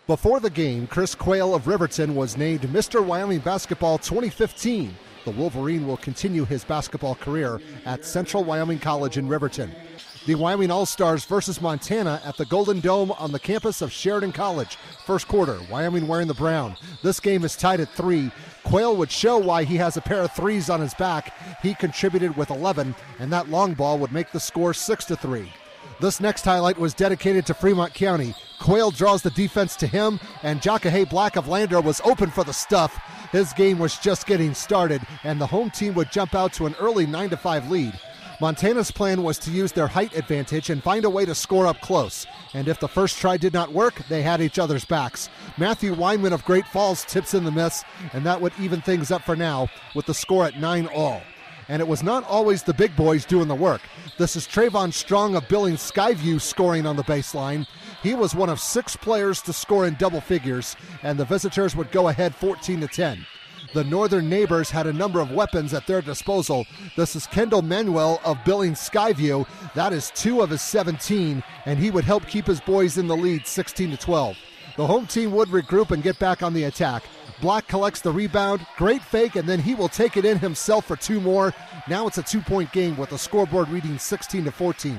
Before the game, Chris Quayle of Riverton was named Mr. Wyoming Basketball 2015. The Wolverine will continue his basketball career at Central Wyoming College in Riverton. The Wyoming All-Stars versus Montana at the Golden Dome on the campus of Sheridan College. First quarter, Wyoming wearing the brown. This game is tied at 3. Quayle would show why he has a pair of threes on his back. He contributed with 11, and that long ball would make the score 6-3. This next highlight was dedicated to Fremont County. Quayle draws the defense to him, and Jakahe Black of Lander was open for the stuff. His game was just getting started, and the home team would jump out to an early 9-5 lead. Montana's plan was to use their height advantage and find a way to score up close. And if the first try did not work, they had each other's backs. Matthew Weinman of Great Falls tips in the miss, and that would even things up for now with the score at 9-all. And it was not always the big boys doing the work. This is Trayvon Strong of Billings Skyview scoring on the baseline. He was one of 6 players to score in double figures, and the visitors would go ahead 14-10. The Northern Neighbors had a number of weapons at their disposal. This is Kendall Manuel of Billings Skyview. That is 2 of his 17, and he would help keep his boys in the lead 16-12. The home team would regroup and get back on the attack. Black collects the rebound, great fake, and then he will take it in himself for 2 more. Now it's a 2-point game with the scoreboard reading 16-14.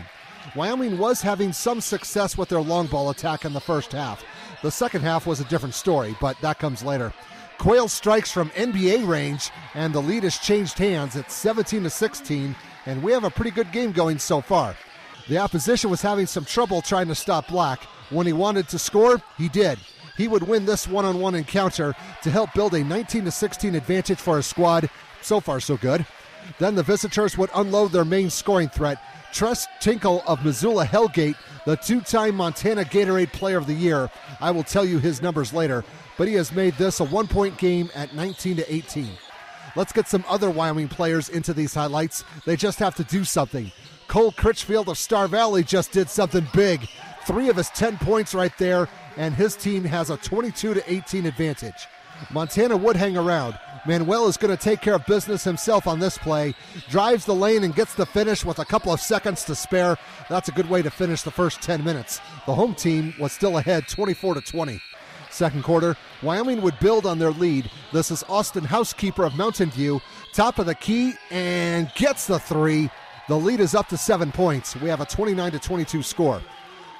Wyoming was having some success with their long ball attack in the first half. The second half was a different story, but that comes later. Quayle strikes from NBA range, and the lead has changed hands. It's 17-16, and we have a pretty good game going so far. The opposition was having some trouble trying to stop Black. When he wanted to score, he did. He would win this one-on-one encounter to help build a 19-16 advantage for his squad. So far, so good. Then the visitors would unload their main scoring threat. Tress Tinkle of Missoula Hellgate, the 2-time Montana Gatorade Player of the Year. I will tell you his numbers later, but he has made this a 1-point game at 19-18. Let's get some other Wyoming players into these highlights. They just have to do something. Cole Critchfield of Star Valley just did something big. 3 of his 10 points right there, and his team has a 22-18 advantage. Montana would hang around. Manuel is going to take care of business himself on this play. Drives the lane and gets the finish with a couple of seconds to spare. That's a good way to finish the first 10 minutes. The home team was still ahead 24-20. Second quarter, Wyoming would build on their lead. This is Austin Housekeeper of Mountain View. Top of the key and gets the 3. The lead is up to 7 points. We have a 29-22 score.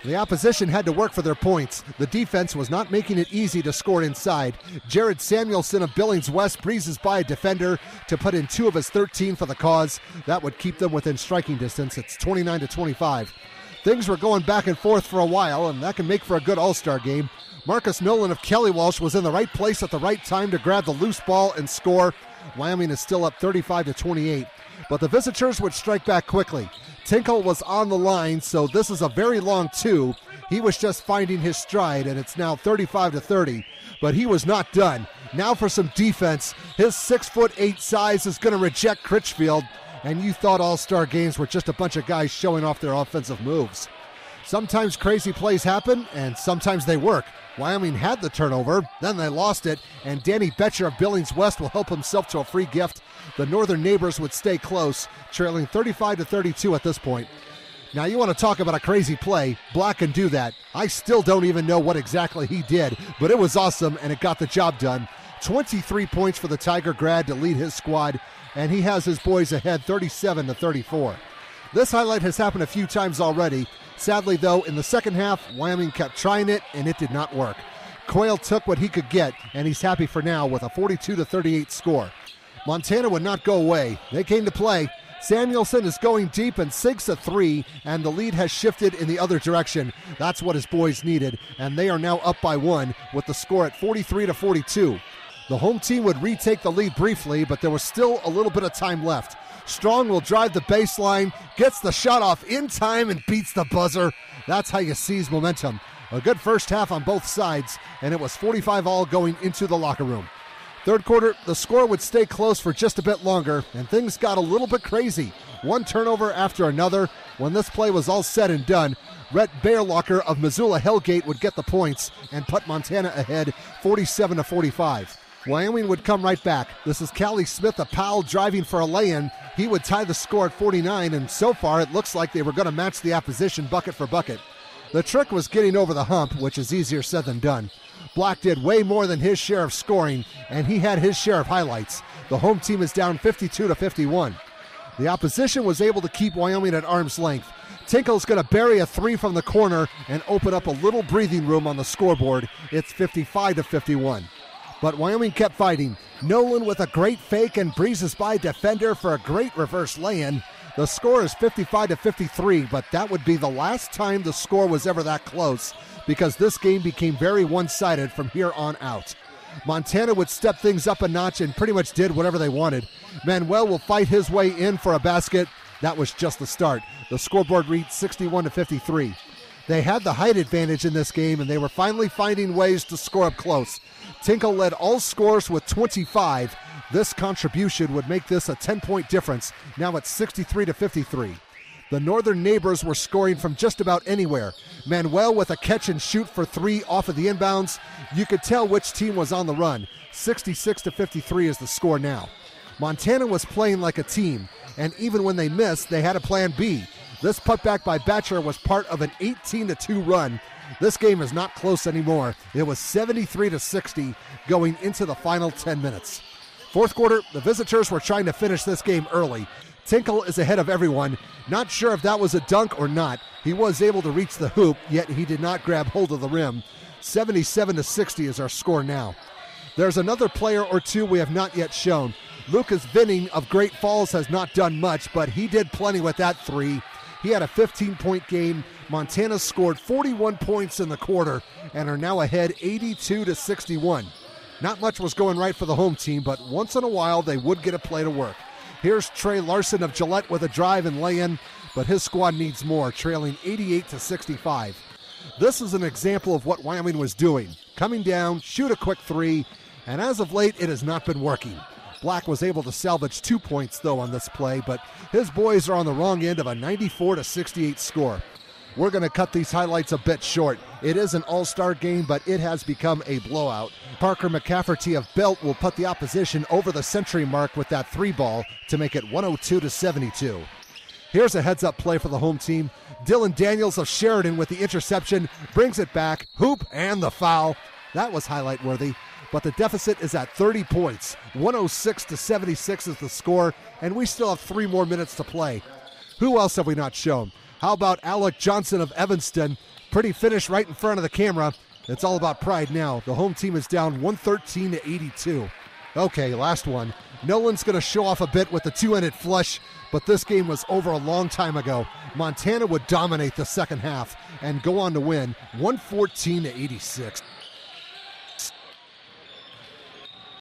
The opposition had to work for their points. The defense was not making it easy to score inside. Jared Samuelson of Billings West breezes by a defender to put in 2 of his 13 for the cause. That would keep them within striking distance. It's 29-25. Things were going back and forth for a while, and that can make for a good all-star game. Marcus Nolan of Kelly Walsh was in the right place at the right time to grab the loose ball and score. Wyoming is still up 35-28, but the visitors would strike back quickly. Tinkle was on the line, so this is a very long 2. He was just finding his stride, and it's now 35-30, but he was not done. Now for some defense. His 6'8" size is going to reject Critchfield, and you thought all-star games were just a bunch of guys showing off their offensive moves. Sometimes crazy plays happen, and sometimes they work. Wyoming had the turnover, then they lost it, and Danny Betcher of Billings West will help himself to a free gift. The Northern Neighbors would stay close, trailing 35-32 at this point. Now you want to talk about a crazy play, Black can do that. I still don't even know what exactly he did, but it was awesome and it got the job done. 23 points for the Tiger grad to lead his squad, and he has his boys ahead 37-34. This highlight has happened a few times already. Sadly, though, in the second half, Wyoming kept trying it, and it did not work. Quayle took what he could get, and he's happy for now with a 42-38 score. Montana would not go away. They came to play. Samuelson is going deep and sinks a 3, and the lead has shifted in the other direction. That's what his boys needed, and they are now up by 1 with the score at 43-42. The home team would retake the lead briefly, but there was still a little bit of time left. Strong will drive the baseline, gets the shot off in time, and beats the buzzer. That's how you seize momentum. A good first half on both sides, and it was 45-all going into the locker room. Third quarter, the score would stay close for just a bit longer, and things got a little bit crazy. One turnover after another. When this play was all said and done, Rhett Bearlocker of Missoula Hellgate would get the points and put Montana ahead 47-45. Wyoming would come right back. This is Callie Smith of Powell driving for a lay-in. He would tie the score at 49, and so far it looks like they were going to match the opposition bucket for bucket. The trick was getting over the hump, which is easier said than done. Black did way more than his share of scoring, and he had his share of highlights. The home team is down 52-51. The opposition was able to keep Wyoming at arm's length. Tinkle's going to bury a three from the corner and open up a little breathing room on the scoreboard. It's 55-51. But Wyoming kept fighting. Nolan with a great fake and breezes by defender for a great reverse lay-in. The score is 55-53, but that would be the last time the score was ever that close because this game became very one-sided from here on out. Montana would step things up a notch and pretty much did whatever they wanted. Manuel will fight his way in for a basket. That was just the start. The scoreboard reads 61-53. They had the height advantage in this game, and they were finally finding ways to score up close. Tinkle led all scorers with 25. This contribution would make this a 10-point difference. Now it's 63-53. The northern neighbors were scoring from just about anywhere. Manuel with a catch and shoot for three off of the inbounds. You could tell which team was on the run. 66-53 is the score now. Montana was playing like a team, and even when they missed, they had a plan B. This putback by Batcher was part of an 18-2 run. This game is not close anymore. It was 73-60 going into the final 10 minutes. Fourth quarter, the visitors were trying to finish this game early. Tinkle is ahead of everyone. Not sure if that was a dunk or not. He was able to reach the hoop, yet he did not grab hold of the rim. 77-60 is our score now. There's another player or two we have not yet shown. Lucas Vinning of Great Falls has not done much, but he did plenty with that three. He had a 15-point game. Montana scored 41 points in the quarter and are now ahead 82-61. Not much was going right for the home team, but once in a while they would get a play to work. Here's Trey Larson of Gillette with a drive and lay-in, but his squad needs more, trailing 88-65. This is an example of what Wyoming was doing. Coming down, shoot a quick three, and as of late, it has not been working. Black was able to salvage 2 points, though, on this play, but his boys are on the wrong end of a 94-68 score. We're going to cut these highlights a bit short. It is an all-star game, but it has become a blowout. Parker McCafferty of Belt will put the opposition over the century mark with that three ball to make it 102-72. Here's a heads-up play for the home team. Dylan Daniels of Sheridan with the interception, brings it back, hoop, and the foul. That was highlight-worthy, but the deficit is at 30 points. 106-76 is the score, and we still have 3 more minutes to play. Who else have we not shown? How about Alec Johnson of Evanston? Pretty finish right in front of the camera. It's all about pride now. The home team is down 113-82. Okay, last one. Nolan's going to show off a bit with the two-handed flush, but this game was over a long time ago. Montana would dominate the second half and go on to win 114-86.